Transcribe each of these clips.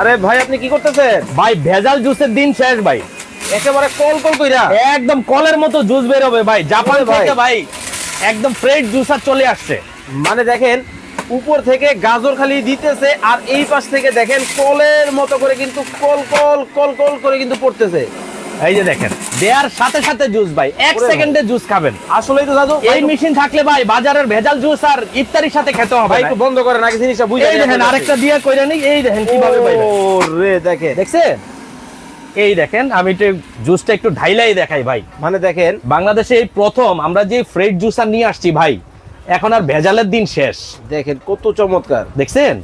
আরে ভাই আপনি কি করতেছেন? ভাই ভেজাল জুসের দিন শেষ ভাই, একেবারে কল কল কইরা একদম কলের মতো জুস বের হবে ভাই, জাপান ওরে ভাই। থেকে ভাই একদম ফ্রেশ জুসার চলে আসছে। মানে দেখেন উপর থেকে গাজর খালি দিতেছে আর এই পাশ থেকে দেখেন কলের মতো করে কিন্তু কল কল কল কল করে কিন্তু পড়তেছে। এই যে দেখেন দেয়ার সাথে সাথে জুস ভাই, এক ওরে ভাই। সেকেন্ডে জুস খাবেন। আসলেই তো দাদু এই মেশিন থাকলে ভাই বাজারের ভেজাল জুস আর ইফতারির সাথে খেতে হবে ভাই না। একটু বন্ধ করেন আগে জিনিসটা বুঝে এই দেখেন আরেকটা দিয়ে কইরা নেই, এই দেখেন কিভাবে ভাই রে দেখেন দেখছেন? এই দেখেন আমি একটু জুসটা একটু ঢাইলাই দেখাই ভাই। মানে দেখেন বাংলাদেশে এই প্রথম আমরা যে ফ্রেশ জুসার নিয়ে আসছি ভাই, এখন আর ভেজালের দিন শেষ। দেখেন কত চমৎকার। দেখছেন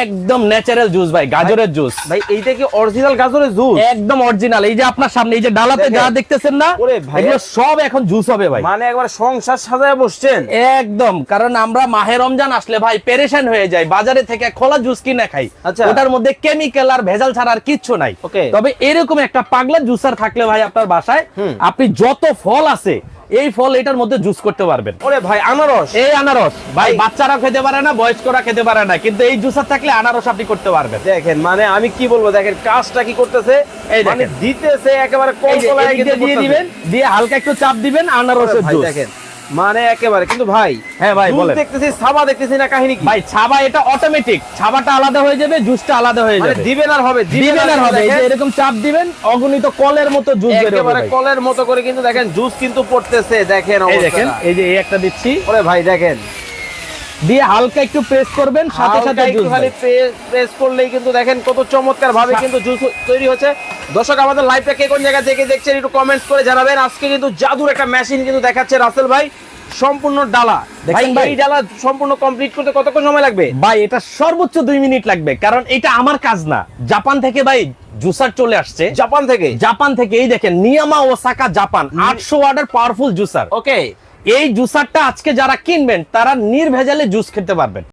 একদম ন্যাচারাল জুস ভাই, গাজরের জুস ভাই এইটা কি অরিজিনাল গাজরের জুস? একদম অরিজিনাল। এই যে আপনার সামনে এই যে ডালাতে দেখেন। যা দেখতেছেন না, ওরে ভাই। এগুলো সব এখন জুস হবে ভাই। মানে একবার সংসার সাজায় বসছেন। একদম, কারণ আমরা মাহে রমজান আসলে ভাই পেরেশান হয়ে যাই, বাজারে থেকে খোলা জুস কিনে খাই। আচ্ছা। ওটার মধ্যে কেমিক্যাল আর ভেজাল ছাড়া আর কিচ্ছু নাই। ওকে। তবে এরকম একটা পাগলা জুসার থাকলে ভাই আপনার বাসায় হুম। আপনি যত ফল আছে এই ফল এটার মধ্যে জুস করতে পারবেন। ওরে ভাই আনারস। এই আনারস ভাই ভাই। বাচ্চারা খেতে পারে না, বয়স্করা খেতে পারে না, কিন্তু এই জুসার থাকলে আনারস আপনি করতে পারবেন। দেখেন মানে আমি কি বলবো, দেখেন কাজটা কি করতেছে, এই মানে দেখেন। দিতেছে একেবারে কল এই যে কলায় এদিক কিন্তু দিয়ে দিয়ে করতেছে। দিবেন, দিয়ে হালকা একটু চাপ দিবেন, আনারসের ভাই জুস। দেখেন মানে একেবারে কিন্তু ভাই হ্যাঁ ভাই জুস বলেন। দেখতেছি সাবা দেখতেছি না, কাহিনী কি? ভাই ছাবা এটা অটোমেটিক, ছাবাটা আলাদা হয়ে যাবে, জুসটা আলাদা হয়ে মানে যাবে। দিবেন আর হবে দিবেন আর হবে, এই যে এরকম চাপ দিবেন, অগণিত কলের মতো জুস বের হবে একেবারে ভাই। কলের মতো করে কিন্তু দেখেন জুস কিন্তু পড়তেছে। দেখেন এই দেখেন, অবস্থাটা। এই যে এই একটা দিচ্ছি, ওরে ভাই দেখেন দিয়ে হালকা একটু প্রেস করবেন, সাথে সাথে হালকা একটু জুস খালি প্রেস করলেই কিন্তু দেখেন কত চমৎকার ভাবে কিন্তু জুস তৈরি হচ্ছে। দর্শক আমাদের লাইভটা কে কোন জায়গা থেকে দেখছেন একটু কমেন্টস করে জানাবেন। আজকে কিন্তু জাদুর একটা মেশিন কিন্তু দেখাচ্ছে রাসেল ভাই, সম্পূর্ণ ডালা। ভাই দেখেন ভাই। এই ডালা সম্পূর্ণ কমপ্লিট করতে কতক্ষণ সময় লাগবে? ভাই এটা সর্বোচ্চ 2 মিনিট লাগবে, কারণ এটা আমার কাজ না, জাপান থেকে ভাই জুসার চলে আসছে। জাপান থেকে? জাপান থেকে এই দেখেন নিয়ামা ওসাকা জাপান 800 ওয়াটের পাওয়ারফুল জুসার। ওকে। এই জুসারটা আজকে যারা কিনবেন তারা নির্ভেজালে জুস খেতে পারবেন।